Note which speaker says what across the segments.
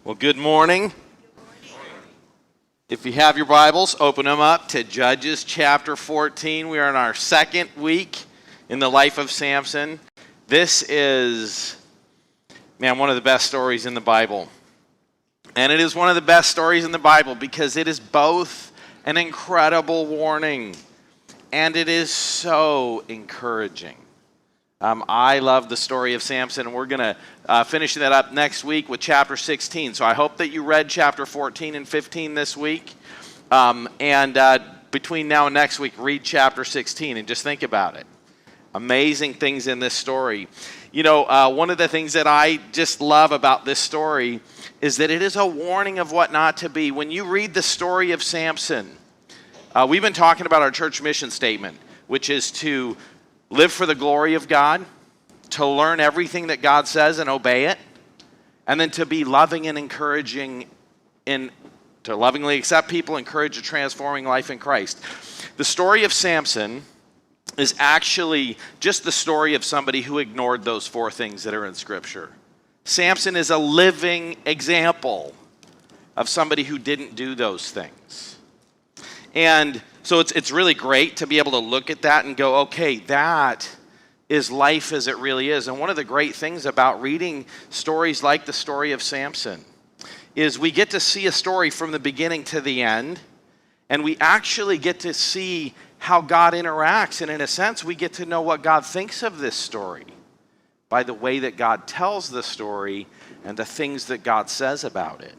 Speaker 1: Well, good morning. If you have your Bibles, open them up to Judges chapter 14. We are in our second week in the life of Samson. This is, one of the best stories in the Bible. And it is one of the best stories in the Bible because it is both an incredible warning and it is so encouraging. I love the story of Samson, and we're going to finish that up next week with chapter 16. So I hope that you read chapter 14 and 15 this week. And between now and next week, read chapter 16 and just think about it. Amazing things in this story. You know, one of the things that I just love about this story is that it is a warning of what not to be. When you read the story of Samson, we've been talking about our church mission statement, which is to live for the glory of God, to learn everything that God says and obey it, and then to be loving and encouraging, to lovingly accept people, encourage a transforming life in Christ. The story of Samson is actually just the story of somebody who ignored those four things that are in Scripture. Samson is a living example of somebody who didn't do those things. And so it's really great to be able to look at that and go, okay, that is life as it really is. And one of the great things about reading stories like the story of Samson is we get to see a story from the beginning to the end, and we actually get to see how God interacts. And in a sense, we get to know what God thinks of this story by the way that God tells the story and the things that God says about it.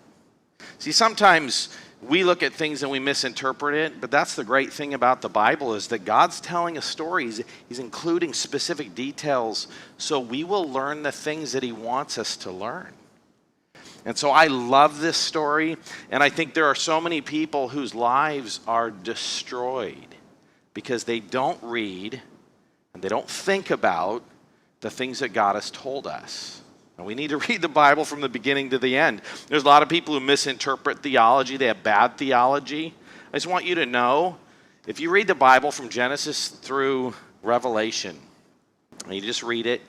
Speaker 1: See, sometimes we look at things and we misinterpret it, but that's the great thing about the Bible is that God's telling a story. He's including specific details so we will learn the things that he wants us to learn. And so I love this story, and I think there are so many people whose lives are destroyed because they don't read and they don't think about the things that God has told us. And we need to read the Bible from the beginning to the end. There's a lot of people who misinterpret theology. They have bad theology. I just want you to know, if you read the Bible from Genesis through Revelation, and you just read it,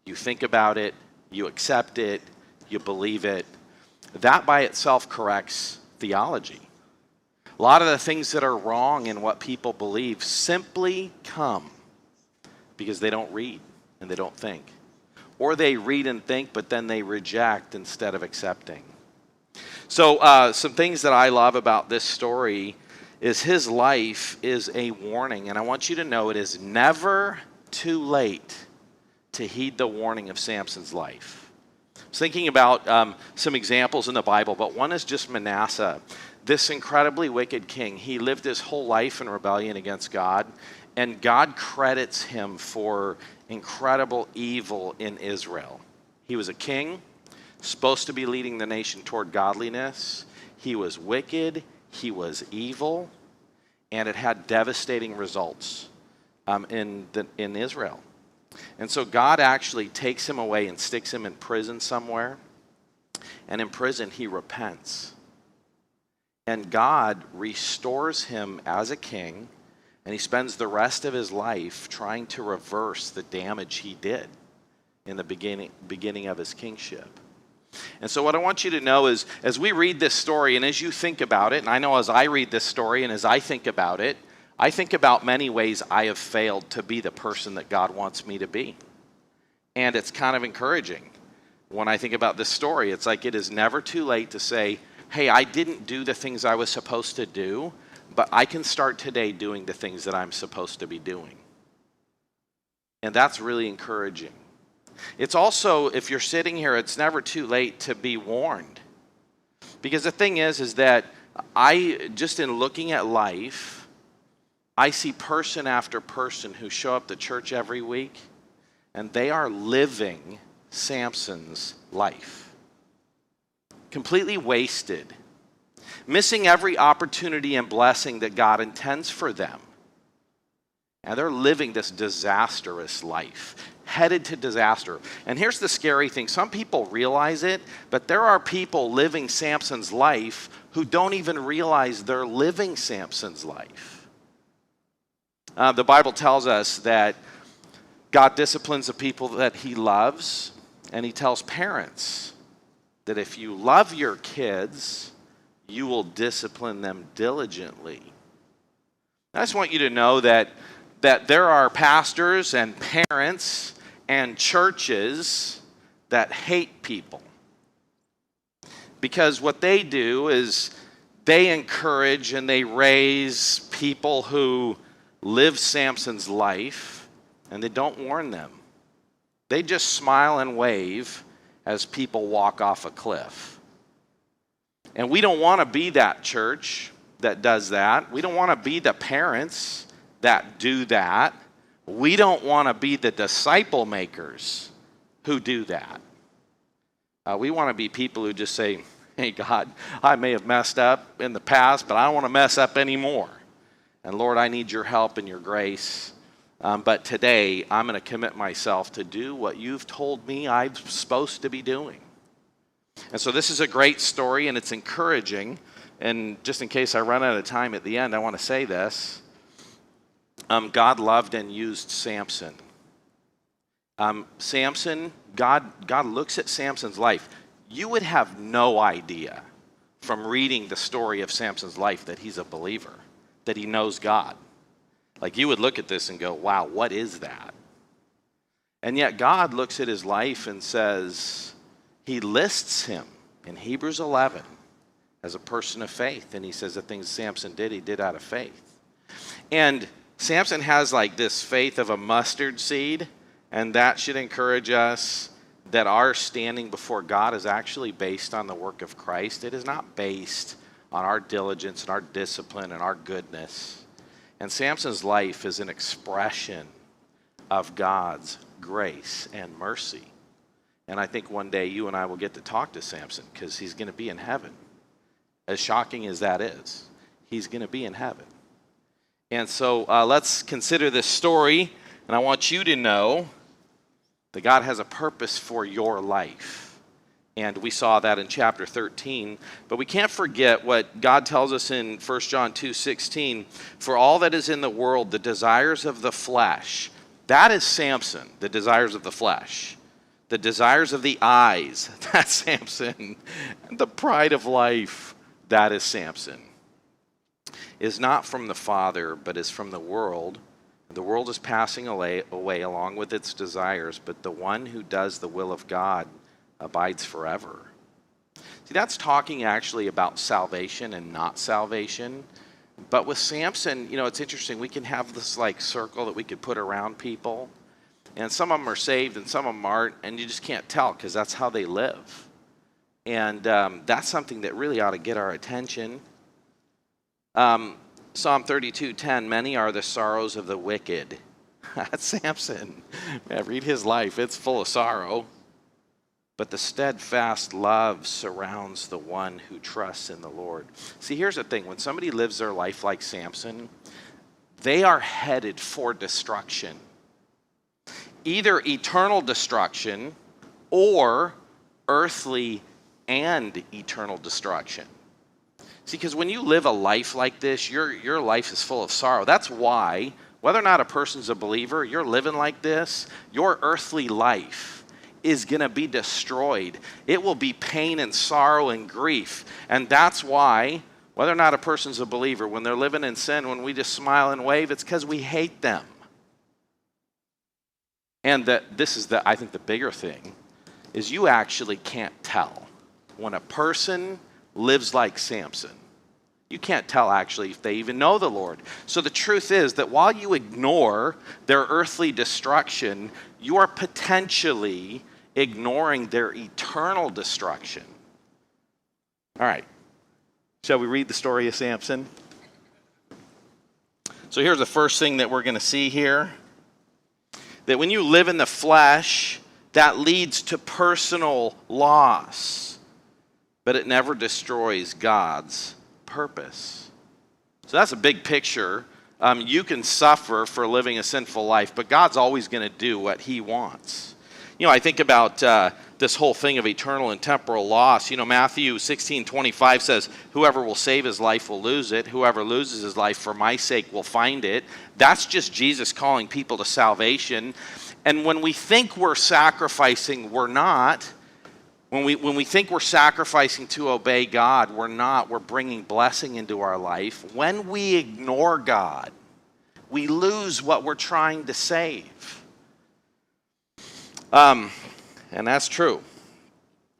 Speaker 1: you think about it, you accept it, you believe it, that by itself corrects theology. A lot of the things that are wrong in what people believe simply come because they don't read and they don't think. Or they read and think, but then they reject instead of accepting. So some things that I love about this story is his life is a warning. And I want you to know it is never too late to heed the warning of Samson's life. I was thinking about some examples in the Bible, but one is just Manasseh. This incredibly wicked king. He lived his whole life in rebellion against God. And God credits him for incredible evil in Israel. He was a king, supposed to be leading the nation toward godliness. He was wicked, he was evil, and it had devastating results in Israel. And so God actually takes him away and sticks him in prison somewhere. And in prison, he repents. And God restores him as a king. And he spends the rest of his life trying to reverse the damage he did in the beginning of his kingship. And so what I want you to know is, as we read this story, and as you think about it, and I know as I read this story and as I think about it, I think about many ways I have failed to be the person that God wants me to be. And it's kind of encouraging. When I think about this story, it's like it is never too late to say, hey, I didn't do the things I was supposed to do, but I can start today doing the things that I'm supposed to be doing. And that's really encouraging. It's also, if you're sitting here, it's never too late to be warned. Because the thing is that just in looking at life, I see person after person who show up to church every week, and they are living Samson's life. Completely wasted. Missing every opportunity and blessing that God intends for them. And they're living this disastrous life, headed to disaster. And here's the scary thing. Some people realize it, but there are people living Samson's life who don't even realize they're living Samson's life. The Bible tells us that God disciplines the people that he loves, and he tells parents that if you love your kids, you will discipline them diligently. I just want you to know that there are pastors and parents and churches that hate people. Because what they do is they encourage and they raise people who live Samson's life, and they don't warn them. They just smile and wave as people walk off a cliff. And we don't want to be that church that does that. We don't want to be the parents that do that. We don't want to be the disciple makers who do that. We want to be people who just say, hey, God, I may have messed up in the past, but I don't want to mess up anymore. And Lord, I need your help and your grace. But today, I'm going to commit myself to do what you've told me I'm supposed to be doing. And so this is a great story, and it's encouraging. And just in case I run out of time at the end, I want to say this. God loved and used Samson. Samson, God looks at Samson's life. You would have no idea from reading the story of Samson's life that he's a believer, that he knows God. Like, you would look at this and go, wow, what is that? And yet God looks at his life and says, he lists him in Hebrews 11 as a person of faith. And he says the things Samson did, he did out of faith. And Samson has like this faith of a mustard seed, and that should encourage us that our standing before God is actually based on the work of Christ. It is not based on our diligence and our discipline and our goodness. And Samson's life is an expression of God's grace and mercy. And I think one day you and I will get to talk to Samson, because he's going to be in heaven. As shocking as that is, he's going to be in heaven. And so let's consider this story, and I want you to know that God has a purpose for your life. And we saw that in chapter 13. But we can't forget what God tells us in 1 John 2:16. For all that is in the world, the desires of the flesh, that is Samson, the desires of the flesh. The desires of the eyes, that's Samson. The pride of life, that is Samson. Is not from the Father, but is from the world. The world is passing away along with its desires, but the one who does the will of God abides forever. See, that's talking actually about salvation and not salvation. But with Samson, it's interesting. We can have this like circle that we could put around people. And some of them are saved and some of them aren't, and you just can't tell because that's how they live. And that's something that really ought to get our attention. Psalm 32:10, many are the sorrows of the wicked. That's Samson. Man, read his life. It's full of sorrow. But the steadfast love surrounds the one who trusts in the Lord. See, here's the thing. When somebody lives their life like Samson, they are headed for destruction. Either eternal destruction or earthly and eternal destruction. See, because when you live a life like this, your life is full of sorrow. That's why, whether or not a person's a believer, you're living like this, your earthly life is going to be destroyed. It will be pain and sorrow and grief. And that's why, whether or not a person's a believer, when they're living in sin, when we just smile and wave, it's because we hate them. And this is I think the bigger thing, is you actually can't tell. When a person lives like Samson, you can't tell actually if they even know the Lord. So the truth is that while you ignore their earthly destruction, you are potentially ignoring their eternal destruction. All right. Shall we read the story of Samson? So here's the first thing that we're going to see here. That when you live in the flesh, that leads to personal loss. But it never destroys God's purpose. So that's a big picture. You can suffer for living a sinful life, but God's always going to do what he wants. I think about this whole thing of eternal and temporal loss. Matthew 16:25 says, whoever will save his life will lose it. Whoever loses his life for my sake will find it. That's just Jesus calling people to salvation. And when we think we're sacrificing, we're not. When we think we're sacrificing to obey God, we're not. We're bringing blessing into our life. When we ignore God, we lose what we're trying to save. And that's true.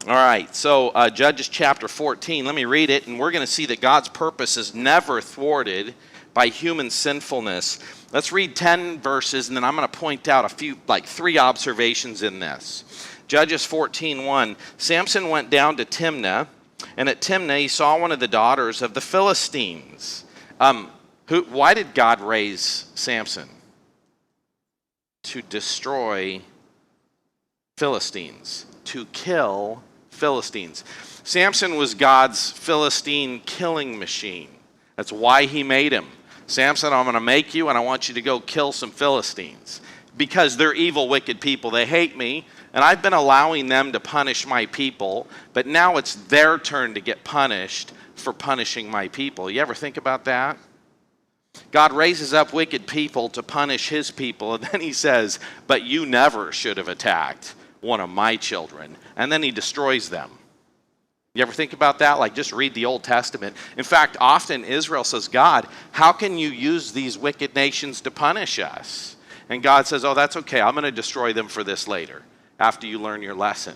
Speaker 1: All right, so Judges chapter 14, let me read it, and we're going to see that God's purpose is never thwarted by human sinfulness. Let's read 10 verses, and then I'm going to point out three observations in this. Judges 14:1, Samson went down to Timnah, and at Timnah he saw one of the daughters of the Philistines. Why did God raise Samson? To destroy Philistines, to kill Philistines. Samson was God's Philistine killing machine. That's why he made him. Samson, I'm going to make you, and I want you to go kill some Philistines. Because they're evil, wicked people. They hate me, and I've been allowing them to punish my people, but now it's their turn to get punished for punishing my people. You ever think about that? God raises up wicked people to punish his people, and then he says, but you never should have attacked one of my children. And then he destroys them. You ever think about that? Like, just read the Old Testament. In fact, often Israel says, God, how can you use these wicked nations to punish us? And God says, oh, that's okay. I'm going to destroy them for this later, after you learn your lesson.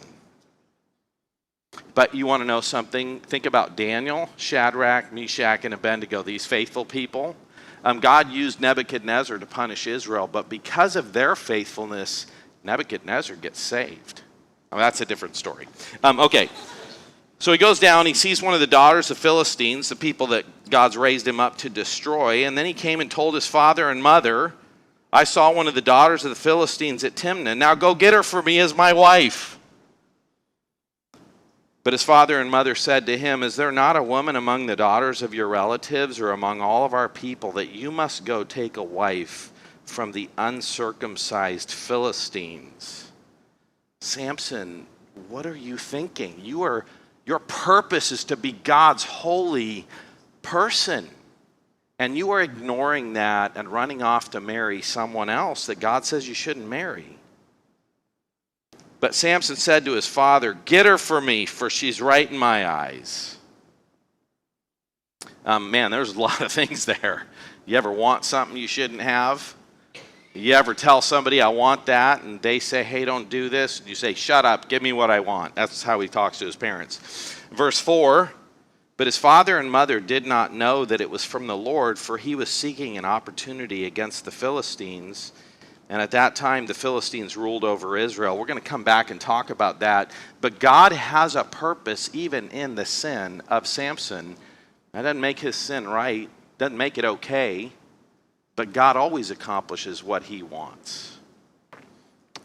Speaker 1: But you want to know something? Think about Daniel, Shadrach, Meshach, and Abednego, these faithful people. God used Nebuchadnezzar to punish Israel, but because of their faithfulness, Nebuchadnezzar gets saved. Oh, that's a different story. Okay, so he goes down, he sees one of the daughters of Philistines, the people that God's raised him up to destroy, and then he came and told his father and mother, I saw one of the daughters of the Philistines at Timnah. Now go get her for me as my wife. But his father and mother said to him, is there not a woman among the daughters of your relatives or among all of our people that you must go take a wife from the uncircumcised Philistines? Samson, what are you thinking? Your purpose is to be God's holy person. And you are ignoring that and running off to marry someone else that God says you shouldn't marry. But Samson said to his father, get her for me, for she's right in my eyes. Man, there's a lot of things there. You ever want something you shouldn't have? You ever tell somebody, I want that, and they say, hey, don't do this? And you say, shut up, give me what I want. That's how he talks to his parents. Verse 4, but his father and mother did not know that it was from the Lord, for he was seeking an opportunity against the Philistines. And at that time, the Philistines ruled over Israel. We're going to come back and talk about that. But God has a purpose even in the sin of Samson. That doesn't make his sin right, doesn't make it okay. But God always accomplishes what he wants.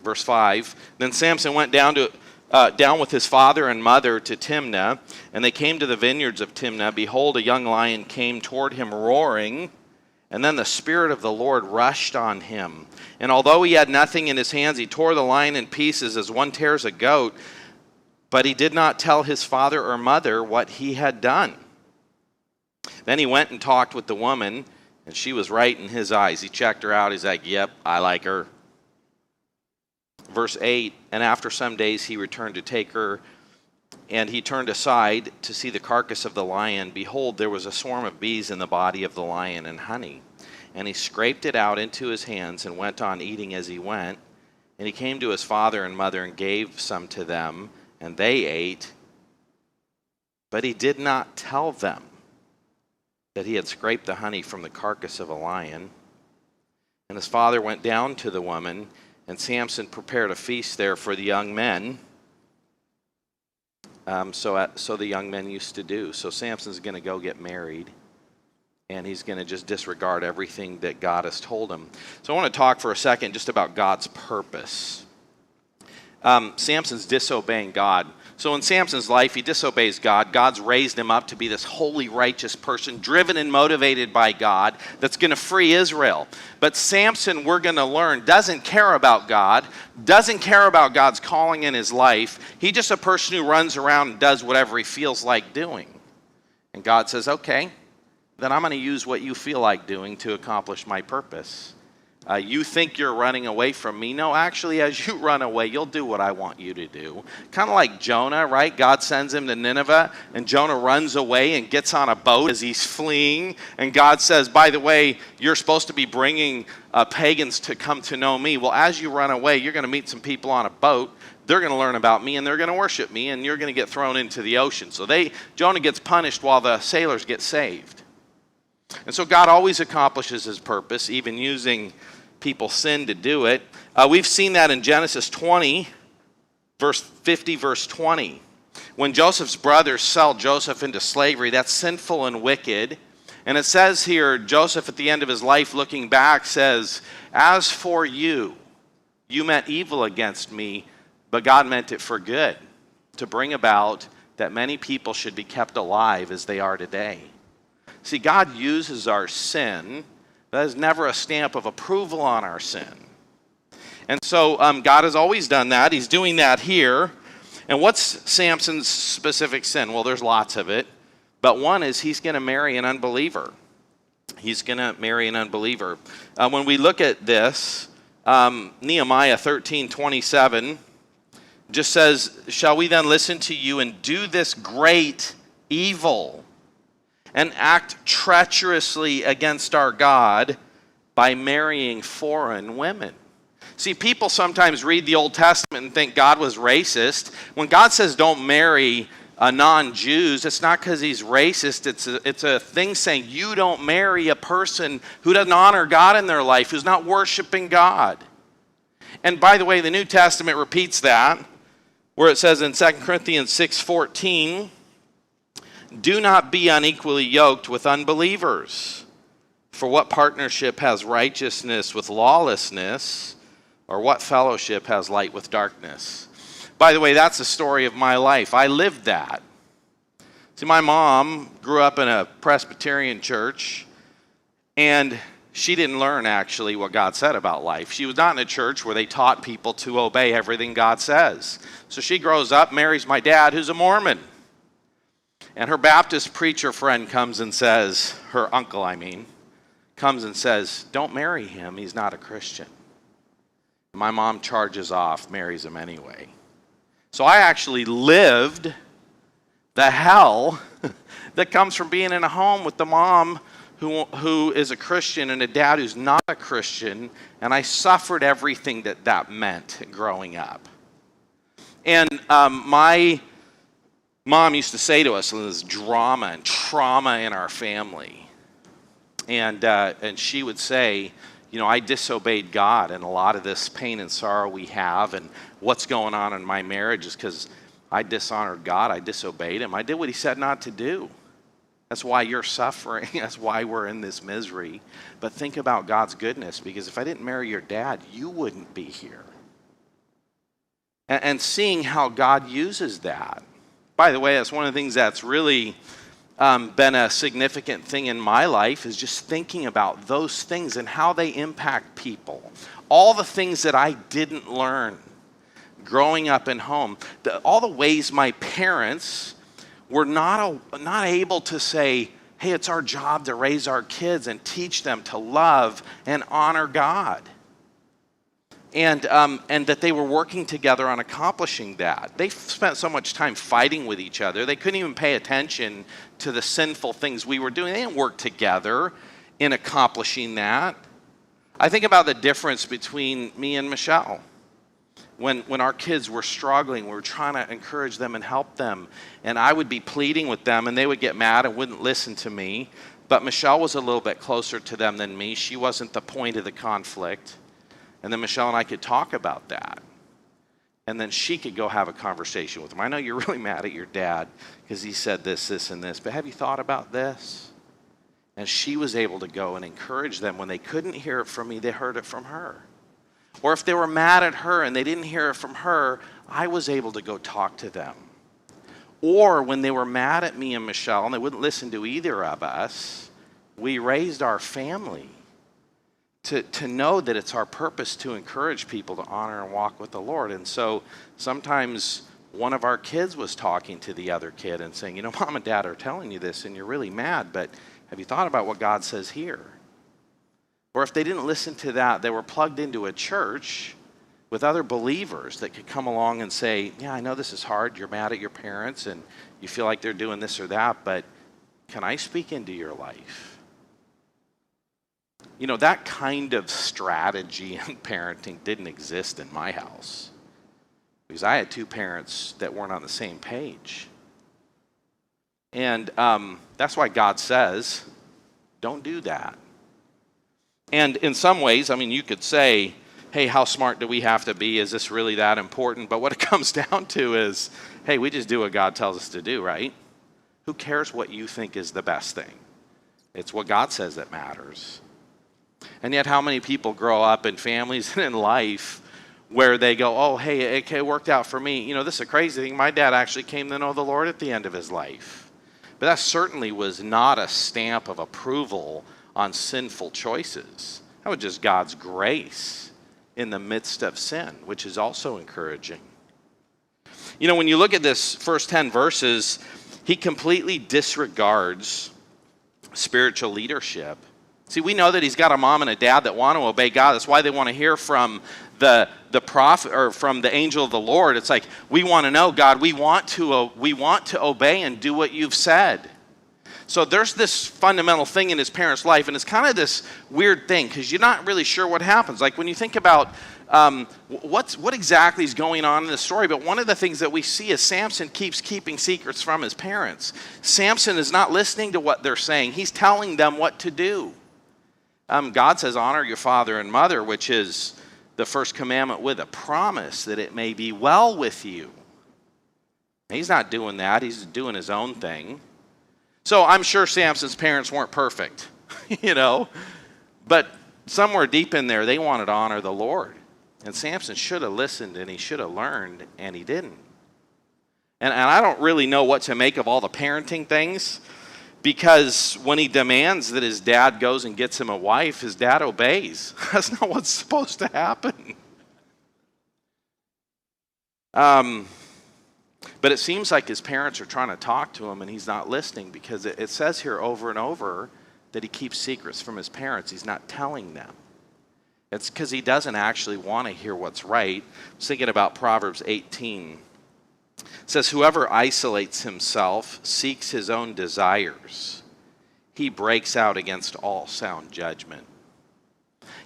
Speaker 1: Verse 5, then Samson went down with his father and mother to Timnah, and they came to the vineyards of Timnah. Behold, a young lion came toward him roaring, and then the Spirit of the Lord rushed on him. And although he had nothing in his hands, he tore the lion in pieces as one tears a goat, but he did not tell his father or mother what he had done. Then he went and talked with the woman, and she was right in his eyes. He checked her out. He's like, yep, I like her. Verse 8, and after some days he returned to take her, and he turned aside to see the carcass of the lion. Behold, there was a swarm of bees in the body of the lion and honey. And he scraped it out into his hands and went on eating as he went. And he came to his father and mother and gave some to them, and they ate. But he did not tell them that he had scraped the honey from the carcass of a lion. And his father went down to the woman, and Samson prepared a feast there for the young men. So the young men used to do. So Samson's going to go get married, and he's going to just disregard everything that God has told him. So I want to talk for a second just about God's purpose. Samson's disobeying God. So in Samson's life, he disobeys God. God's raised him up to be this holy, righteous person, driven and motivated by God, that's going to free Israel. But Samson, we're going to learn, doesn't care about God, doesn't care about God's calling in his life. He's just a person who runs around and does whatever he feels like doing. And God says, okay, then I'm going to use what you feel like doing to accomplish my purpose. You think you're running away from me? No, actually, as you run away, you'll do what I want you to do. Kind of like Jonah, right? God sends him to Nineveh, and Jonah runs away and gets on a boat as he's fleeing. And God says, by the way, you're supposed to be bringing pagans to come to know me. Well, as you run away, you're going to meet some people on a boat. They're going to learn about me, and they're going to worship me, and you're going to get thrown into the ocean. So Jonah gets punished while the sailors get saved. And so God always accomplishes his purpose, even using people's sin to do it. We've seen that in Genesis 20, verse 50, verse 20. When Joseph's brothers sell Joseph into slavery, that's sinful and wicked. And it says here, Joseph at the end of his life looking back says, as for you, you meant evil against me, but God meant it for good, to bring about that many people should be kept alive as they are today. See, God uses our sin. That is never a stamp of approval on our sin. And so God has always done that. He's doing that here. And what's Samson's specific sin? Well, there's lots of it. But one is he's going to marry an unbeliever. He's going to marry an unbeliever. When we look at this, Nehemiah 13:27 just says, shall we then listen to you and do this great evil and act treacherously against our God by marrying foreign women? See, people sometimes read the Old Testament and think God was racist. When God says don't marry non-Jews, it's not because he's racist. It's a thing saying you don't marry a person who doesn't honor God in their life, who's not worshiping God. And by the way, the New Testament repeats that, where it says in 2 Corinthians 6:14, do not be unequally yoked with unbelievers. For what partnership has righteousness with lawlessness, or what fellowship has light with darkness? By the way, that's the story of my life. I lived that. See, my mom grew up in a Presbyterian church, and she didn't learn actually what God said about life. She was not in a church where they taught people to obey everything God says. So she grows up, marries my dad, who's a Mormon. And her Baptist preacher friend comes and says, her uncle, comes and says, don't marry him, he's not a Christian. My mom charges off, marries him anyway. So I actually lived the hell that comes from being in a home with the mom who is a Christian and a dad who's not a Christian, and I suffered everything that meant growing up. And my mom used to say to us, there's drama and trauma in our family. And she would say, I disobeyed God, and a lot of this pain and sorrow we have and what's going on in my marriage is because I dishonored God. I disobeyed him. I did what he said not to do. That's why you're suffering. That's why we're in this misery. But think about God's goodness, because if I didn't marry your dad, you wouldn't be here. And seeing how God uses that. By the way, that's one of the things that's really been a significant thing in my life, is just thinking about those things and how they impact people. All the things that I didn't learn growing up in home, all the ways my parents were not able to say, hey, it's our job to raise our kids and teach them to love and honor God. And that they were working together on accomplishing that. They spent so much time fighting with each other, they couldn't even pay attention to the sinful things we were doing. They didn't work together in accomplishing that. I think about the difference between me and Michelle. When our kids were struggling, we were trying to encourage them and help them. And I would be pleading with them, and they would get mad and wouldn't listen to me. But Michelle was a little bit closer to them than me. She wasn't the point of the conflict. And then Michelle and I could talk about that. And then she could go have a conversation with them. I know you're really mad at your dad because he said this, this, and this, but have you thought about this? And she was able to go and encourage them. When they couldn't hear it from me, they heard it from her. Or if they were mad at her and they didn't hear it from her, I was able to go talk to them. Or when they were mad at me and Michelle and they wouldn't listen to either of us, we raised our family to know that it's our purpose to encourage people to honor and walk with the Lord. And so sometimes one of our kids was talking to the other kid and saying, Mom and Dad are telling you this and you're really mad, but have you thought about what God says here? Or if they didn't listen to that, they were plugged into a church with other believers that could come along and say, yeah, I know this is hard. You're mad at your parents and you feel like they're doing this or that, but can I speak into your life? You know, that kind of strategy in parenting didn't exist in my house because I had two parents that weren't on the same page. And that's why God says, don't do that. And in some ways, I mean, you could say, hey, how smart do we have to be? Is this really that important? But what it comes down to is, hey, we just do what God tells us to do, right? Who cares what you think is the best thing? It's what God says that matters. And yet how many people grow up in families and in life where they go, oh, hey, it worked out for me. You know, this is a crazy thing. My dad actually came to know the Lord at the end of his life. But that certainly was not a stamp of approval on sinful choices. That was just God's grace in the midst of sin, which is also encouraging. You know, when you look at this first 10 verses, he completely disregards spiritual leadership. See, we know that he's got a mom and a dad that want to obey God. That's why they want to hear from the prophet or from the angel of the Lord. It's like, we want to know, God, we want to obey and do what you've said. So there's this fundamental thing in his parents' life, and it's kind of this weird thing because you're not really sure what happens. Like when you think about what exactly is going on in the story, but one of the things that we see is Samson keeps keeping secrets from his parents. Samson is not listening to what they're saying. He's telling them what to do. God says, honor your father and mother, which is the first commandment with a promise that it may be well with you. He's not doing that. He's doing his own thing. So I'm sure Samson's parents weren't perfect, you know, but somewhere deep in there, they wanted to honor the Lord. And Samson should have listened and he should have learned, and he didn't. And I don't really know what to make of all the parenting things, because when he demands that his dad goes and gets him a wife, his dad obeys. That's not what's supposed to happen. But it seems like his parents are trying to talk to him and he's not listening, because it says here over and over that he keeps secrets from his parents. He's not telling them. It's because he doesn't actually want to hear what's right. I was thinking about Proverbs 18. It says, whoever isolates himself seeks his own desires. He breaks out against all sound judgment.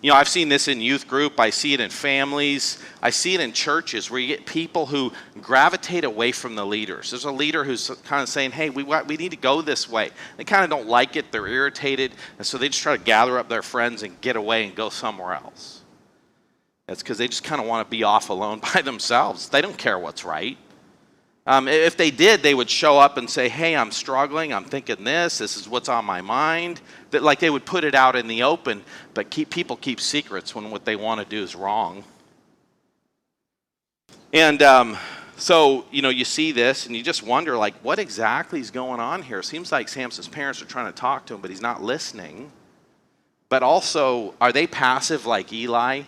Speaker 1: You know, I've seen this in youth group. I see it in families. I see it in churches where you get people who gravitate away from the leaders. There's a leader who's kind of saying, hey, we need to go this way. They kind of don't like it. They're irritated. And so they just try to gather up their friends and get away and go somewhere else. That's because they just kind of want to be off alone by themselves. They don't care what's right. If they did, they would show up and say, hey, I'm struggling, I'm thinking this is what's on my mind. That, like, they would put it out in the open, but people keep secrets when what they want to do is wrong. And so, you know, you see this and you just wonder, like, what exactly is going on here? It seems like Samson's parents are trying to talk to him, but he's not listening. But also, are they passive like Eli?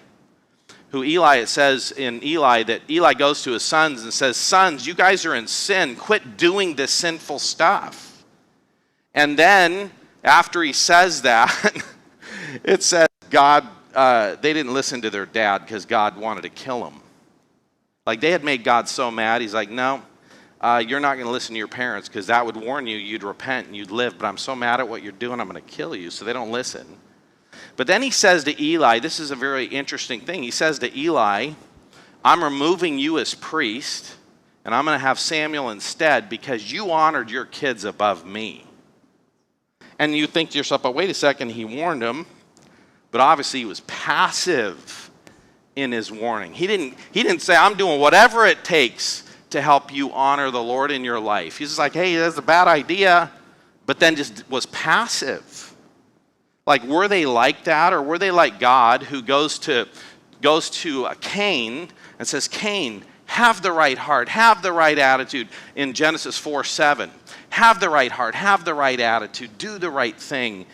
Speaker 1: It says in Eli that Eli goes to his sons and says, sons, you guys are in sin. Quit doing this sinful stuff. And then after he says that, it says God, they didn't listen to their dad because God wanted to kill him. Like, they had made God so mad. He's like, no, you're not going to listen to your parents because that would warn you, you'd repent and you'd live. But I'm so mad at what you're doing, I'm going to kill you. So they don't listen. But then he says to Eli, this is a very interesting thing. He says to Eli, I'm removing you as priest, and I'm going to have Samuel instead because you honored your kids above me. And you think to yourself, but wait a second, he warned him, but obviously he was passive in his warning. He didn't say, I'm doing whatever it takes to help you honor the Lord in your life. He's just like, hey, that's a bad idea, but then just was passive. Like, were they like that, or were they like God, who goes to Cain and says, Cain, have the right heart, have the right attitude in Genesis 4:7. Have the right heart, have the right attitude, do the right thing.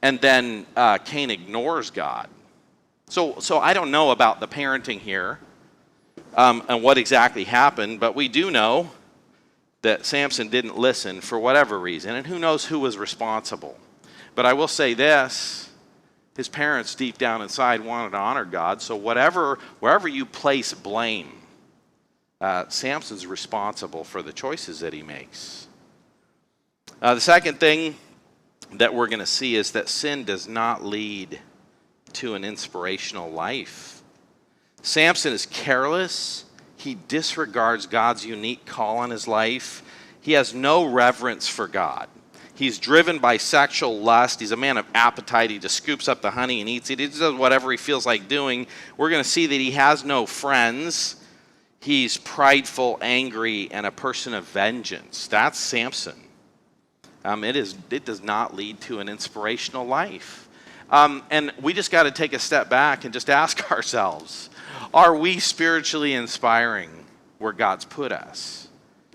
Speaker 1: And then Cain ignores God. So I don't know about the parenting here and what exactly happened, but we do know that Samson didn't listen for whatever reason, and who knows who was responsible. But I will say this, His parents deep down inside wanted to honor God, so wherever you place blame, Samson's responsible for the choices that he makes. The second thing that we're going to see is that sin does not lead to an inspirational life. Samson is careless. He disregards God's unique call on his life. He has no reverence for God. He's driven by sexual lust. He's a man of appetite. He just scoops up the honey and eats it. He just does whatever he feels like doing. We're going to see that he has no friends. He's prideful, angry, and a person of vengeance. That's Samson. It does not lead to an inspirational life. And we just got to take a step back and just ask ourselves, are we spiritually inspiring where God's put us?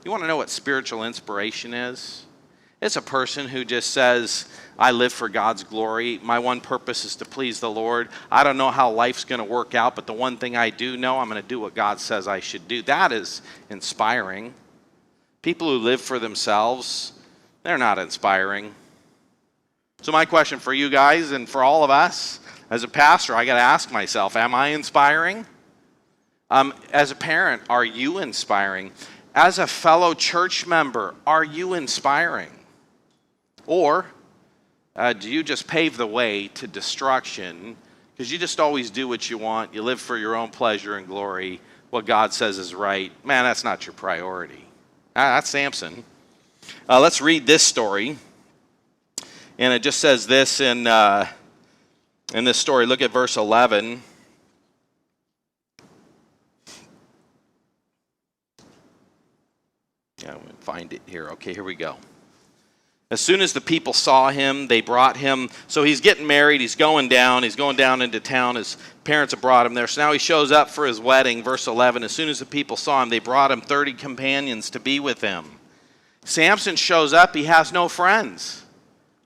Speaker 1: You want to know what spiritual inspiration is? It's a person who just says, I live for God's glory. My one purpose is to please the Lord. I don't know how life's going to work out, but the one thing I do know, I'm going to do what God says I should do. That is inspiring. People who live for themselves, they're not inspiring. So my question for you guys and for all of us, as a pastor, I got to ask myself, am I inspiring? As a parent, are you inspiring? As a fellow church member, are you inspiring? Or do you just pave the way to destruction because you just always do what you want, you live for your own pleasure and glory, what God says is right? Man, that's not your priority. That's Samson. Let's read this story. And it just says this in this story. Look at verse 11. Yeah, I'm going to find it here. Okay, here we go. As soon as the people saw him, they brought him. So he's getting married. He's going down. He's going down into town. His parents have brought him there. So now he shows up for his wedding. Verse 11, as soon as the people saw him, they brought him 30 companions to be with him. Samson shows up. He has no friends.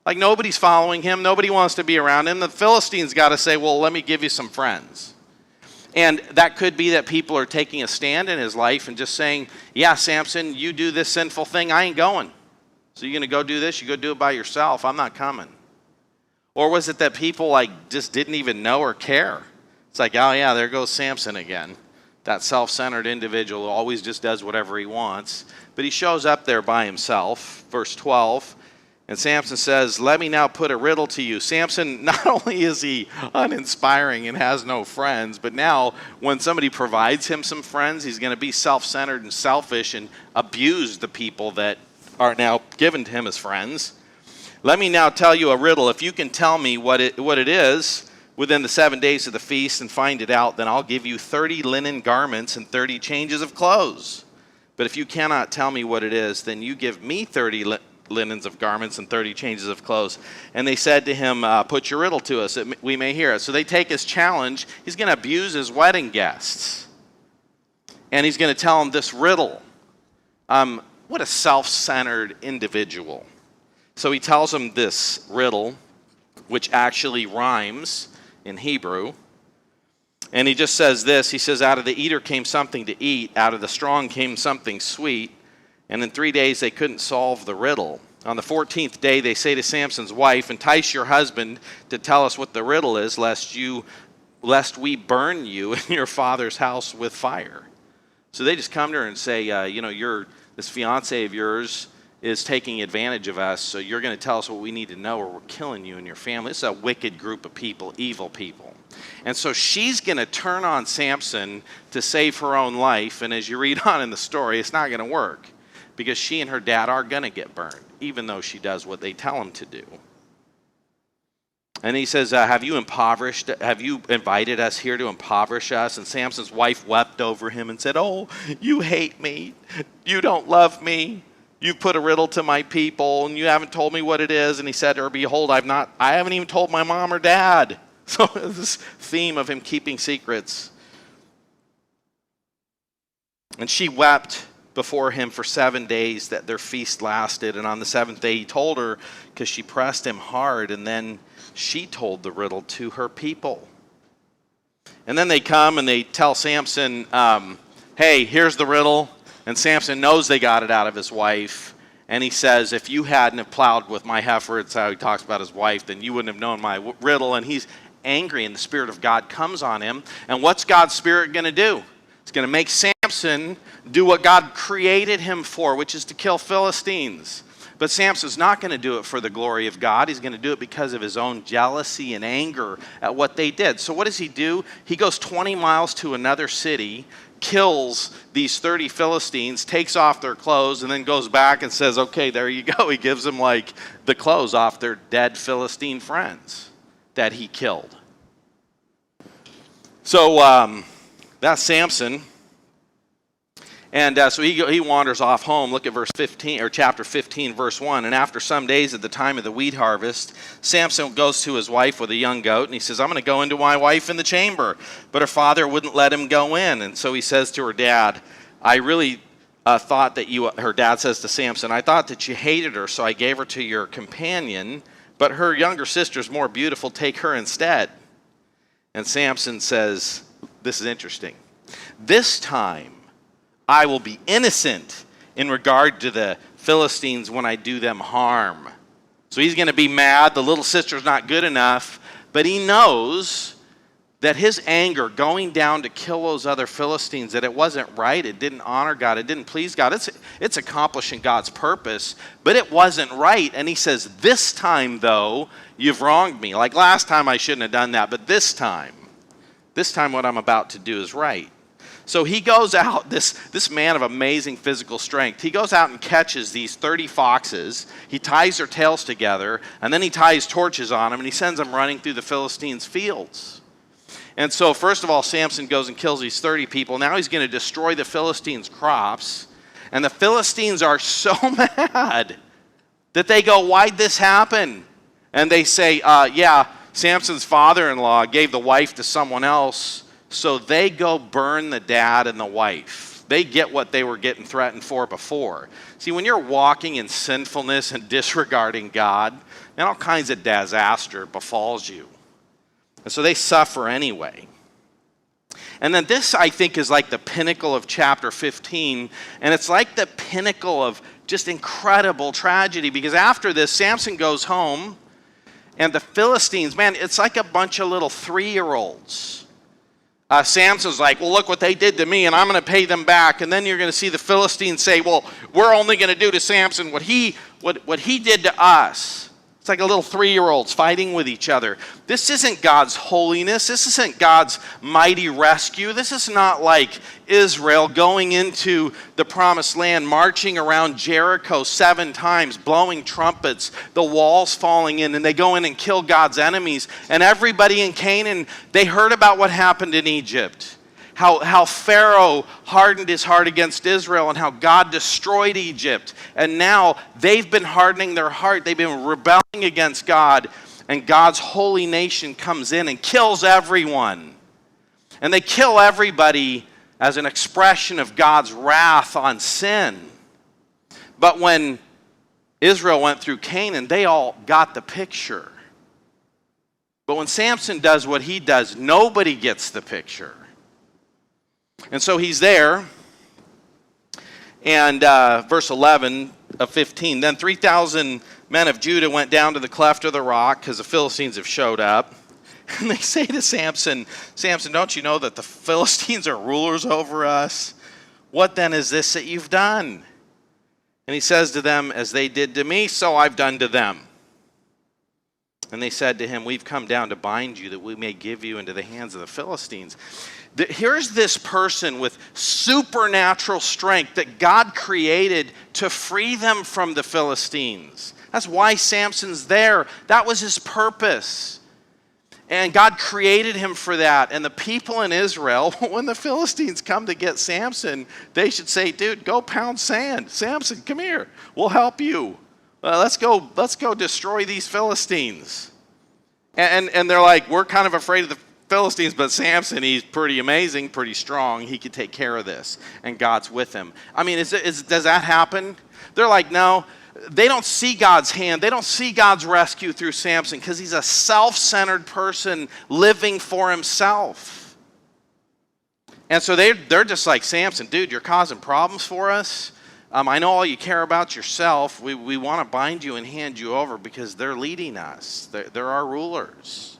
Speaker 1: Like nobody's following him. Nobody wants to be around him. The Philistines got to say, well, let me give you some friends. And that could be that people are taking a stand in his life and just saying, yeah, Samson, you do this sinful thing. I ain't going. So you're going to go do this? You go do it by yourself. I'm not coming. Or was it that people just didn't even know or care? It's like, oh yeah, there goes Samson again. That self-centered individual who always just does whatever he wants. But he shows up there by himself. Verse 12. And Samson says, let me now put a riddle to you. Samson, not only is he uninspiring and has no friends, but now when somebody provides him some friends, he's going to be self-centered and selfish and abuse the people that are now given to him as friends. Let me now tell you a riddle. If you can tell me what it is within the 7 days of the feast and find it out, then I'll give you 30 linen garments and 30 changes of clothes. But if you cannot tell me what it is, then you give me 30 linens of garments and 30 changes of clothes. And they said to him, put your riddle to us that we may hear it. So they take his challenge. He's going to abuse his wedding guests. And he's going to tell them this riddle. What a self-centered individual. So he tells them this riddle, which actually rhymes in Hebrew. And he just says this. He says, out of the eater came something to eat. Out of the strong came something sweet. And in 3 days they couldn't solve the riddle. On the 14th day they say to Samson's wife, entice your husband to tell us what the riddle is, lest we burn you in your father's house with fire. So they just come to her and say, this fiance of yours is taking advantage of us, so you're going to tell us what we need to know or we're killing you and your family. It's a wicked group of people, evil people. And so she's going to turn on Samson to save her own life, and as you read on in the story, it's not going to work because she and her dad are going to get burned, even though she does what they tell him to do. And he says, have you invited us here to impoverish us? And Samson's wife wept over him and said, oh, you hate me. You don't love me. You've put a riddle to my people and you haven't told me what it is. And he said to her, behold, I haven't even told my mom or dad. So this theme of him keeping secrets. And she wept before him for 7 days that their feast lasted. And on the seventh day he told her because she pressed him hard, and then she told the riddle to her people. And then they come and they tell Samson, hey, here's the riddle. And Samson knows they got it out of his wife. And he says, if you hadn't have plowed with my heifer, it's how he talks about his wife, then you wouldn't have known my riddle. And he's angry, and the Spirit of God comes on him. And what's God's Spirit going to do? It's going to make Samson do what God created him for, which is to kill Philistines. But Samson's not going to do it for the glory of God. He's going to do it because of his own jealousy and anger at what they did. So what does he do? He goes 20 miles to another city, kills these 30 Philistines, takes off their clothes, and then goes back and says, okay, there you go. He gives them like the clothes off their dead Philistine friends that he killed. So that's Samson. And so he wanders off home. Look at verse 15, or chapter 15, verse 1. And after some days at the time of the wheat harvest, Samson goes to his wife with a young goat, and he says, I'm going to go into my wife in the chamber. But her father wouldn't let him go in. And so he says to her dad, I really thought that her dad says to Samson, I thought that you hated her, so I gave her to your companion. But her younger sister's more beautiful, take her instead. And Samson says, this is interesting. This time, I will be innocent in regard to the Philistines when I do them harm. So he's going to be mad. The little sister's not good enough. But he knows that his anger going down to kill those other Philistines, that it wasn't right. It didn't honor God. It didn't please God. It's accomplishing God's purpose. But it wasn't right. And he says, this time, though, you've wronged me. Like last time I shouldn't have done that. But this time what I'm about to do is right. So he goes out, this man of amazing physical strength, he goes out and catches these 30 foxes. He ties their tails together, and then he ties torches on them, and he sends them running through the Philistines' fields. And so first of all, Samson goes and kills these 30 people. Now he's going to destroy the Philistines' crops. And the Philistines are so mad that they go, why'd this happen? And they say, Samson's father-in-law gave the wife to someone else. So they go burn the dad and the wife. They get what they were getting threatened for before. See, when you're walking in sinfulness and disregarding God, then all kinds of disaster befalls you. And so they suffer anyway. And then this, I think, is like the pinnacle of chapter 15. And it's like the pinnacle of just incredible tragedy. Because after this, Samson goes home. And the Philistines, man, it's like a bunch of little 3-year-olds. Samson's like, well, look what they did to me, and I'm going to pay them back. And then you're going to see the Philistines say, well, we're only going to do to Samson what he did to us. It's like a little 3-year-olds fighting with each other. This isn't God's holiness. This isn't God's mighty rescue. This is not like Israel going into the promised land, marching around Jericho 7 times, blowing trumpets, the walls falling in, and they go in and kill God's enemies. And everybody in Canaan, they heard about what happened in Egypt. How Pharaoh hardened his heart against Israel and how God destroyed Egypt. And now they've been hardening their heart. They've been rebelling against God. And God's holy nation comes in and kills everyone. And they kill everybody as an expression of God's wrath on sin. But when Israel went through Canaan, they all got the picture. But when Samson does what he does, nobody gets the picture. And so he's there, and verse 11 of 15, then 3,000 men of Judah went down to the cleft of the rock because the Philistines have showed up. And they say to Samson, Samson, don't you know that the Philistines are rulers over us? What then is this that you've done? And he says to them, as they did to me, so I've done to them. And they said to him, we've come down to bind you that we may give you into the hands of the Philistines. Here's this person with supernatural strength that God created to free them from the Philistines. That's why Samson's there. That was his purpose. And God created him for that. And the people in Israel, when the Philistines come to get Samson, they should say, dude, go pound sand. Samson, come here. We'll help you. Let's go destroy these Philistines. And they're like, we're kind of afraid of the Philistines, but Samson, he's pretty amazing, pretty strong. He could take care of this, and God's with him. I mean, does that happen? They're like, no. They don't see God's hand. They don't see God's rescue through Samson because he's a self-centered person living for himself. And so they're just like, Samson, dude, you're causing problems for us. I know all you care about yourself. We want to bind you and hand you over because they're leading us. They're our rulers.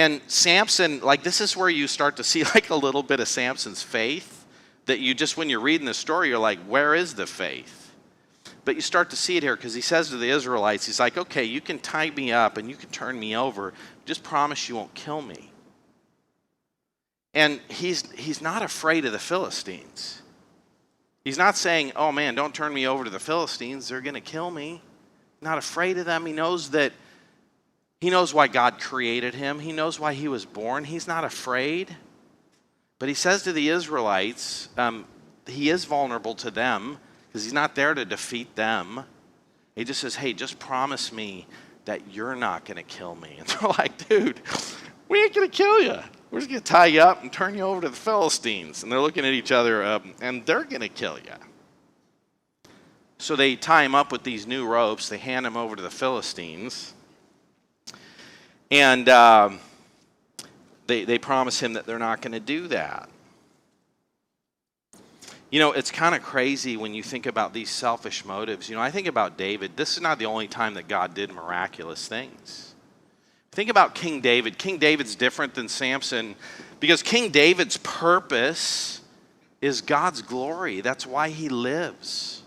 Speaker 1: And Samson, like, this is where you start to see like a little bit of Samson's faith that you just, when you're reading the story, you're like, where is the faith? But you start to see it here because he says to the Israelites, he's like, okay, you can tie me up and you can turn me over. Just promise you won't kill me. And he's not afraid of the Philistines. He's not saying, oh man, don't turn me over to the Philistines. They're going to kill me. Not afraid of them. He knows why God created him. He knows why he was born. He's not afraid. But he says to the Israelites, he is vulnerable to them because he's not there to defeat them. He just says, hey, just promise me that you're not going to kill me. And they're like, dude, we ain't going to kill you. We're just going to tie you up and turn you over to the Philistines. And they're looking at each other, and they're going to kill you. So they tie him up with these new ropes. They hand him over to the Philistines. And they promise him that they're not going to do that. You know, it's kind of crazy when you think about these selfish motives. You know, I think about David. This is not the only time that God did miraculous things. Think about King David. King David's different than Samson because King David's purpose is God's glory. That's why he lives.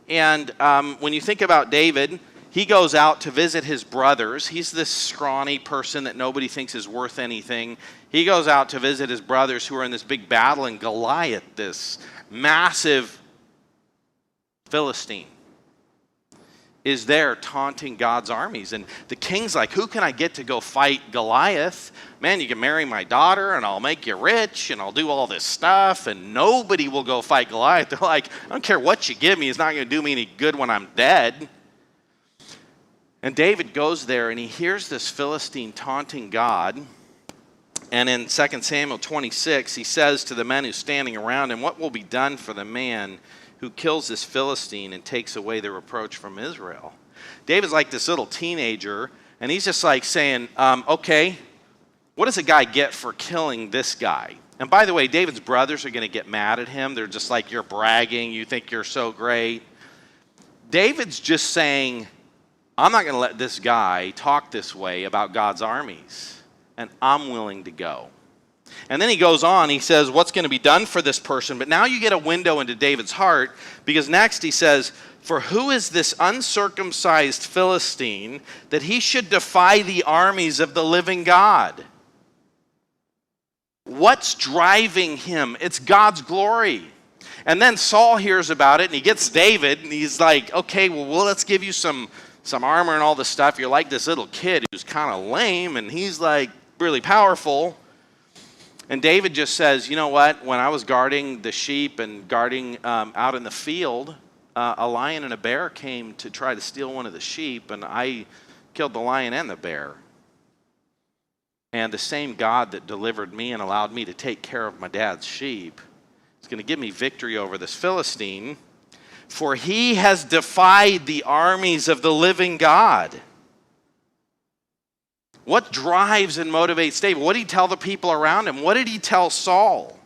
Speaker 1: And when you think about David, he goes out to visit his brothers. He's this scrawny person that nobody thinks is worth anything. He goes out to visit his brothers who are in this big battle, and Goliath, this massive Philistine, is there taunting God's armies. And the king's like, who can I get to go fight Goliath? Man, you can marry my daughter and I'll make you rich and I'll do all this stuff and nobody will go fight Goliath. They're like, I don't care what you give me. It's not going to do me any good when I'm dead. And David goes there and he hears this Philistine taunting God. And in 2 Samuel 26, he says to the men who's standing around him, what will be done for the man who kills this Philistine and takes away the reproach from Israel? David's like this little teenager, and he's just like saying, okay, what does a guy get for killing this guy? And by the way, David's brothers are going to get mad at him. They're just like, you're bragging, you think you're so great. David's just saying, I'm not going to let this guy talk this way about God's armies, and I'm willing to go. And then he goes on, he says, what's going to be done for this person? But now you get a window into David's heart, because next he says, for who is this uncircumcised Philistine that he should defy the armies of the living God? What's driving him? It's God's glory. And then Saul hears about it, and he gets David, and he's like, okay, well, let's give you some armor and all this stuff. You're like this little kid who's kind of lame, and he's like really powerful. And David just says, you know what? When I was guarding the sheep and guarding out in the field, a lion and a bear came to try to steal one of the sheep, and I killed the lion and the bear. And the same God that delivered me and allowed me to take care of my dad's sheep is going to give me victory over this Philistine, for he has defied the armies of the living God. What drives and motivates David? What did he tell the people around him? What did he tell Saul?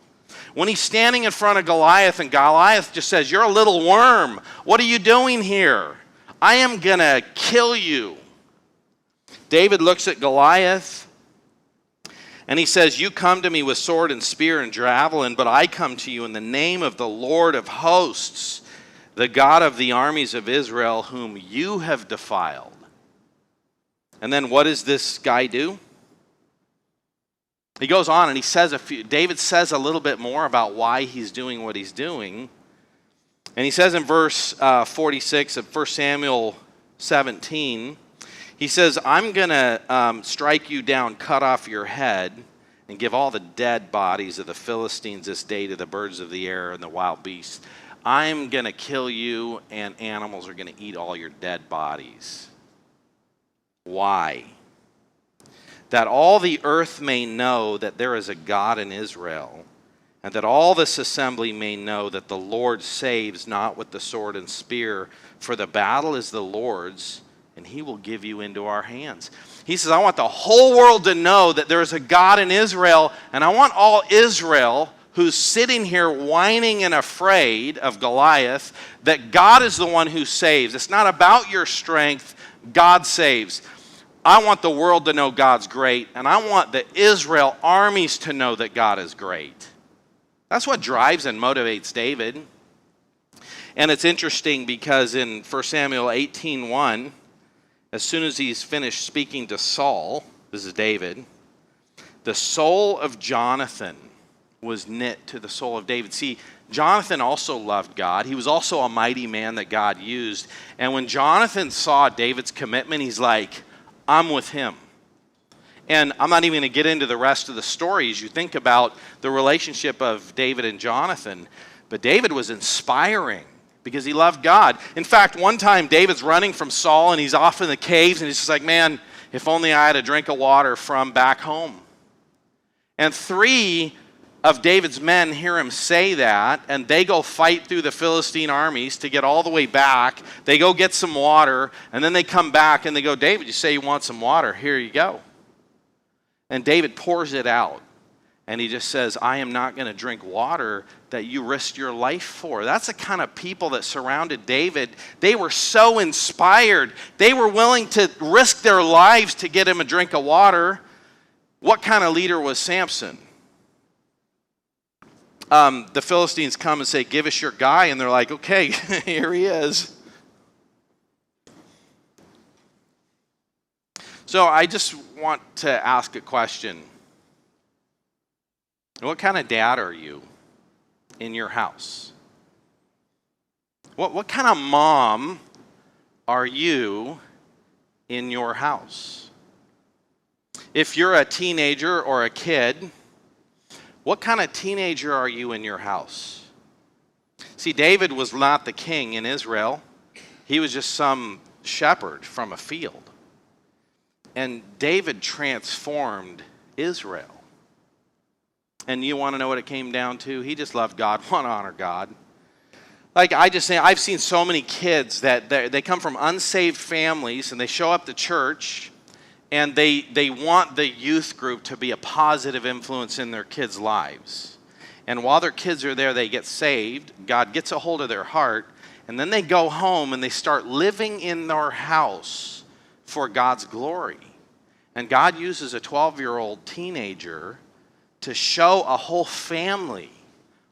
Speaker 1: When he's standing in front of Goliath and Goliath just says, you're a little worm. What are you doing here? I am going to kill you. David looks at Goliath and he says, you come to me with sword and spear and javelin, but I come to you in the name of the Lord of hosts, the God of the armies of Israel, whom you have defiled. And then what does this guy do? He goes on and he says David says a little bit more about why he's doing what he's doing. And he says in verse 46 of 1 Samuel 17, he says, I'm going to strike you down, cut off your head, and give all the dead bodies of the Philistines this day to the birds of the air and the wild beasts. I'm going to kill you, and animals are going to eat all your dead bodies. Why? That all the earth may know that there is a God in Israel, and that all this assembly may know that the Lord saves not with the sword and spear, for the battle is the Lord's, and he will give you into our hands. He says, I want the whole world to know that there is a God in Israel, and I want all Israel who's sitting here whining and afraid of Goliath, that God is the one who saves. It's not about your strength. God saves. I want the world to know God's great, and I want the Israel armies to know that God is great. That's what drives and motivates David. And it's interesting because in 1 Samuel 18:1, as soon as he's finished speaking to Saul, this is David, the soul of Jonathan was knit to the soul of David. See, Jonathan also loved God. He was also a mighty man that God used. And when Jonathan saw David's commitment, he's like, I'm with him. And I'm not even going to get into the rest of the story as you think about the relationship of David and Jonathan. But David was inspiring because he loved God. In fact, one time David's running from Saul and he's off in the caves and he's just like, man, if only I had a drink of water from back home. And 3 of David's men hear him say that, and they go fight through the Philistine armies to get all the way back. They go get some water, and then they come back and they go, David, you say you want some water. Here you go. And David pours it out, and he just says, I am not going to drink water that you risked your life for. That's the kind of people that surrounded David. They were so inspired. They were willing to risk their lives to get him a drink of water. What kind of leader was Samson? The Philistines come and say, give us your guy. And they're like, okay, here he is. So I just want to ask a question. What kind of dad are you in your house? What kind of mom are you in your house? If you're a teenager or a kid, what kind of teenager are you in your house? See, David was not the king in Israel. He was just some shepherd from a field. And David transformed Israel. And you want to know what it came down to? He just loved God, want to honor God. Like I've seen so many kids that they come from unsaved families and they show up to church and they want the youth group to be a positive influence in their kids' lives. And while their kids are there, they get saved. God gets a hold of their heart. And then they go home and they start living in their house for God's glory. And God uses a 12-year-old teenager to show a whole family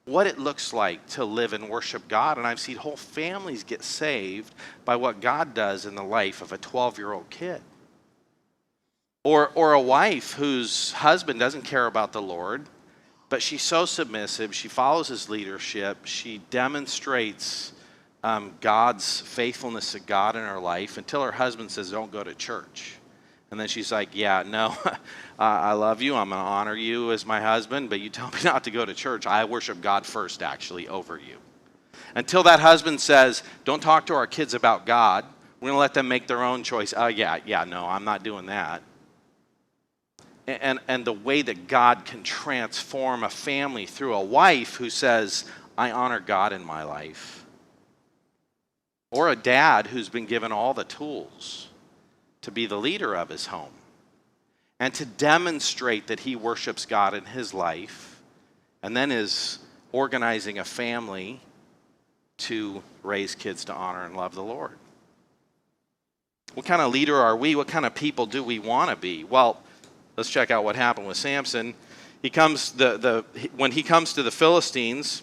Speaker 1: what it looks like to live and worship God. And I've seen whole families get saved by what God does in the life of a 12-year-old kid. Or a wife whose husband doesn't care about the Lord, but she's so submissive, she follows his leadership, she demonstrates God's faithfulness to God in her life until her husband says, don't go to church. And then she's like, yeah, no, I love you, I'm going to honor you as my husband, but you tell me not to go to church. I worship God first, actually, over you. Until that husband says, don't talk to our kids about God. We're going to let them make their own choice. No, I'm not doing that. And the way that God can transform a family through a wife who says, I honor God in my life. Or a dad who's been given all the tools to be the leader of his home and to demonstrate that he worships God in his life and then is organizing a family to raise kids to honor and love the Lord. What kind of leader are we? What kind of people do we want to be? Well, let's check out what happened with Samson. When he comes to the Philistines,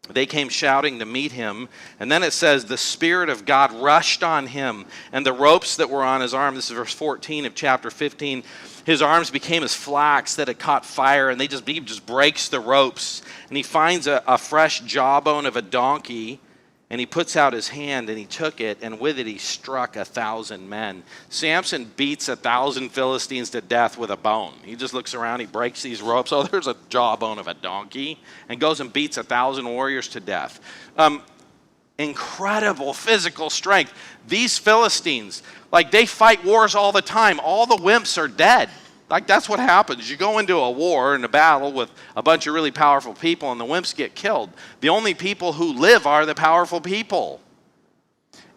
Speaker 1: they came shouting to meet him. And then it says, the Spirit of God rushed on him, and the ropes that were on his arm, this is verse 14 of chapter 15, his arms became as flax that had caught fire, and he just breaks the ropes. And he finds a fresh jawbone of a donkey, and he puts out his hand, and he took it, and with it he struck 1,000 men. Samson beats 1,000 Philistines to death with a bone. He just looks around, he breaks these ropes. Oh, there's a jawbone of a donkey, and goes and beats 1,000 warriors to death. Incredible physical strength. These Philistines, they fight wars all the time. All the wimps are dead. That's what happens. You go into a war and a battle with a bunch of really powerful people and the wimps get killed. The only people who live are the powerful people.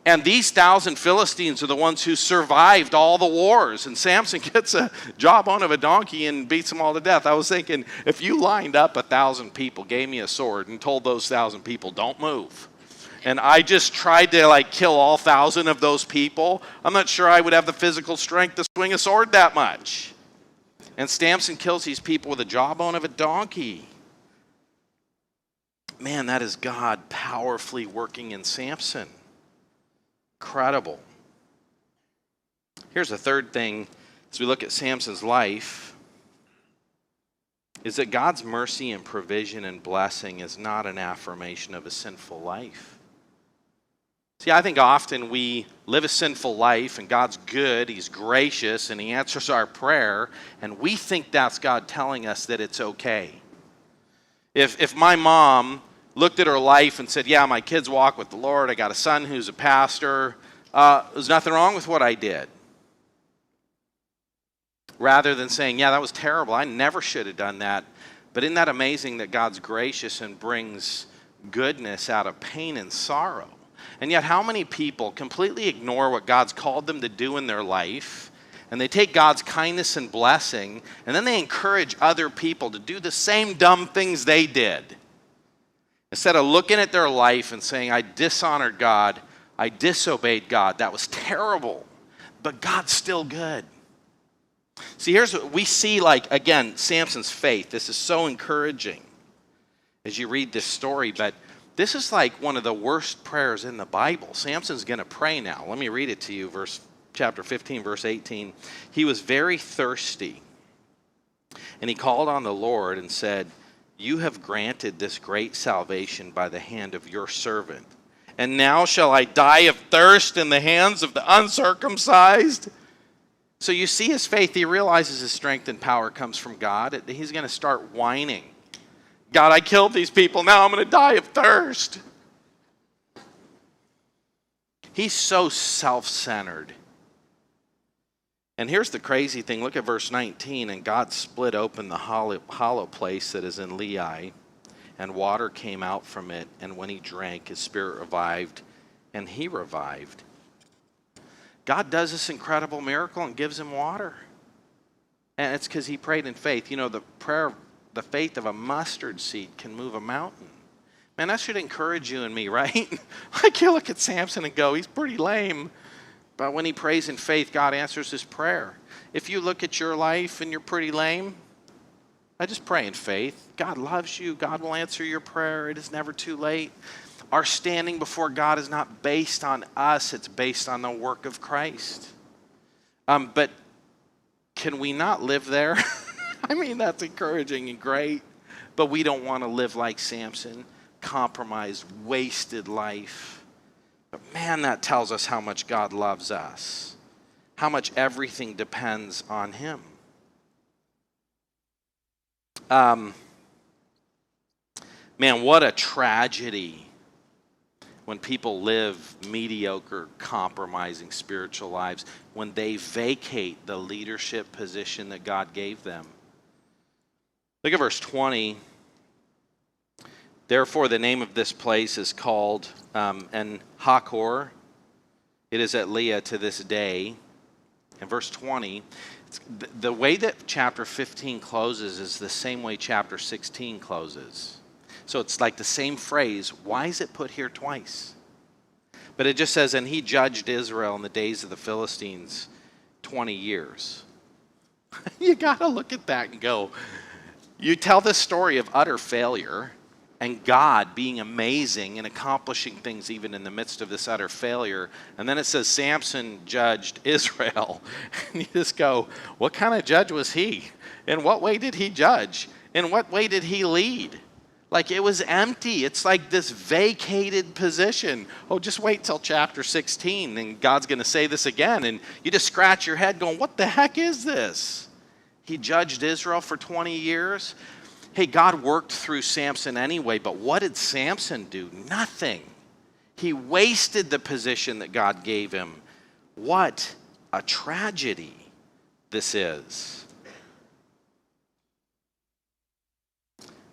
Speaker 1: And these 1,000 Philistines are the ones who survived all the wars. And Samson gets a jawbone of a donkey and beats them all to death. I was thinking, if you lined up 1,000 people, gave me a sword, and told those 1,000 people, don't move, and I just tried to like kill all 1,000 of those people, I'm not sure I would have the physical strength to swing a sword that much. And Samson kills these people with the jawbone of a donkey. Man, that is God powerfully working in Samson. Incredible. Here's the third thing as we look at Samson's life, is that God's mercy and provision and blessing is not an affirmation of a sinful life. See, I think often we live a sinful life and God's good, He's gracious, and He answers our prayer, and we think that's God telling us that it's okay. If my mom looked at her life and said, yeah, my kids walk with the Lord, I got a son who's a pastor, there's nothing wrong with what I did. Rather than saying, yeah, that was terrible, I never should have done that. But isn't that amazing that God's gracious and brings goodness out of pain and sorrow? And yet how many people completely ignore what God's called them to do in their life, and they take God's kindness and blessing, and then they encourage other people to do the same dumb things they did. Instead of looking at their life and saying, I dishonored God, I disobeyed God, that was terrible, but God's still good. See, here's what we see, like, again, Samson's faith. This is so encouraging as you read this story, but this is like one of the worst prayers in the Bible. Samson's going to pray now. Let me read it to you, chapter 15, verse 18. He was very thirsty, and he called on the Lord and said, you have granted this great salvation by the hand of your servant, and now shall I die of thirst in the hands of the uncircumcised? So you see his faith. He realizes his strength and power comes from God. He's going to start whining. God, I killed these people. Now I'm going to die of thirst. He's so self-centered. And here's the crazy thing. Look at verse 19. And God split open the hollow place that is in Lehi, and water came out from it. And when he drank, his spirit revived, and he revived. God does this incredible miracle and gives him water. And it's because he prayed in faith. You know, the faith of a mustard seed can move a mountain. Man, that should encourage you and me, right? Like you look at Samson and go, he's pretty lame. But when he prays in faith, God answers his prayer. If you look at your life and you're pretty lame, I just pray in faith. God loves you. God will answer your prayer. It is never too late. Our standing before God is not based on us. It's based on the work of Christ. But can we not live there? I mean, that's encouraging and great. But we don't want to live like Samson, compromised, wasted life. But man, that tells us how much God loves us, how much everything depends on Him. Man, what a tragedy when people live mediocre, compromising spiritual lives, when they vacate the leadership position that God gave them. Look at verse 20. Therefore, the name of this place is called En-Hakkore. It is at Leah to this day. In verse 20, the way that chapter 15 closes is the same way chapter 16 closes. So it's like the same phrase. Why is it put here twice? But it just says, and he judged Israel in the days of the Philistines 20 years. You got to look at that and go, you tell this story of utter failure and God being amazing and accomplishing things even in the midst of this utter failure. And then it says Samson judged Israel. And you just go, what kind of judge was he? In what way did he judge? In what way did he lead? Like it was empty. It's like this vacated position. Oh, just wait till chapter 16 and God's going to say this again. And you just scratch your head going, what the heck is this? He judged Israel for 20 years. Hey, God worked through Samson anyway, but what did Samson do? Nothing. He wasted the position that God gave him. What a tragedy this is.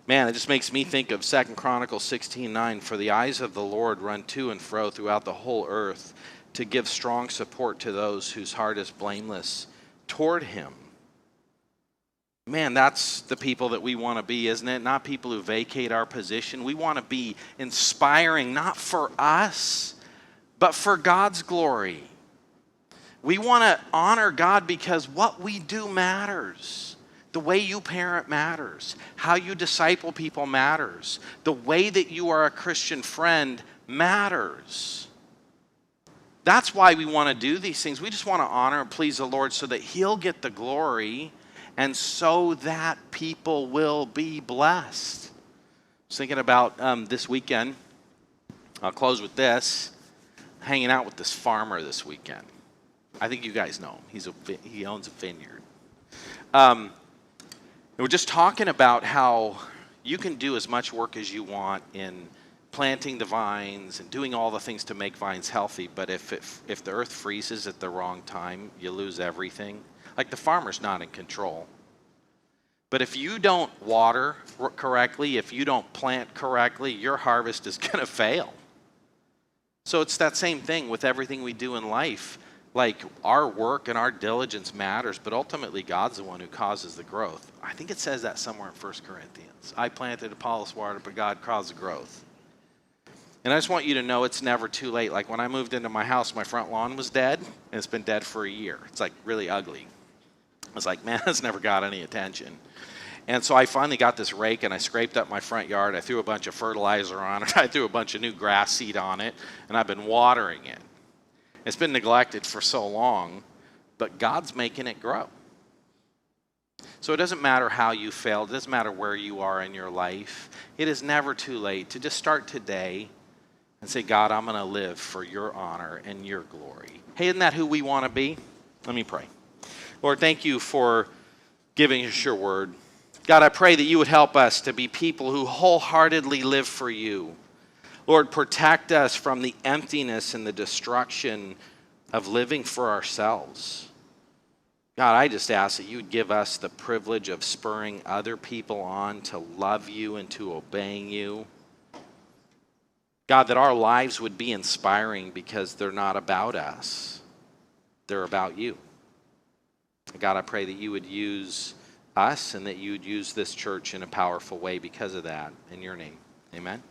Speaker 1: Man, it just makes me think of 2 Chronicles 16:9. For the eyes of the Lord run to and fro throughout the whole earth to give strong support to those whose heart is blameless toward him. Man, that's the people that we want to be, isn't it? Not people who vacate our position. We want to be inspiring, not for us, but for God's glory. We want to honor God because what we do matters. The way you parent matters. How you disciple people matters. The way that you are a Christian friend matters. That's why we want to do these things. We just want to honor and please the Lord so that He'll get the glory and so that people will be blessed. I was thinking about this weekend. I'll close with this. Hanging out with this farmer this weekend. I think you guys know him. He owns a vineyard. We're just talking about how you can do as much work as you want in planting the vines and doing all the things to make vines healthy, but if the earth freezes at the wrong time, you lose everything. Like the farmer's not in control. But if you don't water correctly, if you don't plant correctly, your harvest is going to fail. So it's that same thing with everything we do in life. Like our work and our diligence matters, but ultimately God's the one who causes the growth. I think it says that somewhere in 1 Corinthians. I planted, Apollos watered, but God caused the growth. And I just want you to know it's never too late. Like when I moved into my house, my front lawn was dead, and it's been dead for a year. It's like really ugly. I was like, man, that's never got any attention. And so I finally got this rake, and I scraped up my front yard. I threw a bunch of fertilizer on it. I threw a bunch of new grass seed on it, and I've been watering it. It's been neglected for so long, but God's making it grow. So it doesn't matter how you failed. It doesn't matter where you are in your life. It is never too late to just start today and say, God, I'm going to live for your honor and your glory. Hey, isn't that who we want to be? Let me pray. Lord, thank you for giving us your word. God, I pray that you would help us to be people who wholeheartedly live for you. Lord, protect us from the emptiness and the destruction of living for ourselves. God, I just ask that you would give us the privilege of spurring other people on to love you and to obeying you. God, that our lives would be inspiring because they're not about us. They're about you. God, I pray that you would use us and that you would use this church in a powerful way because of that. In your name, amen.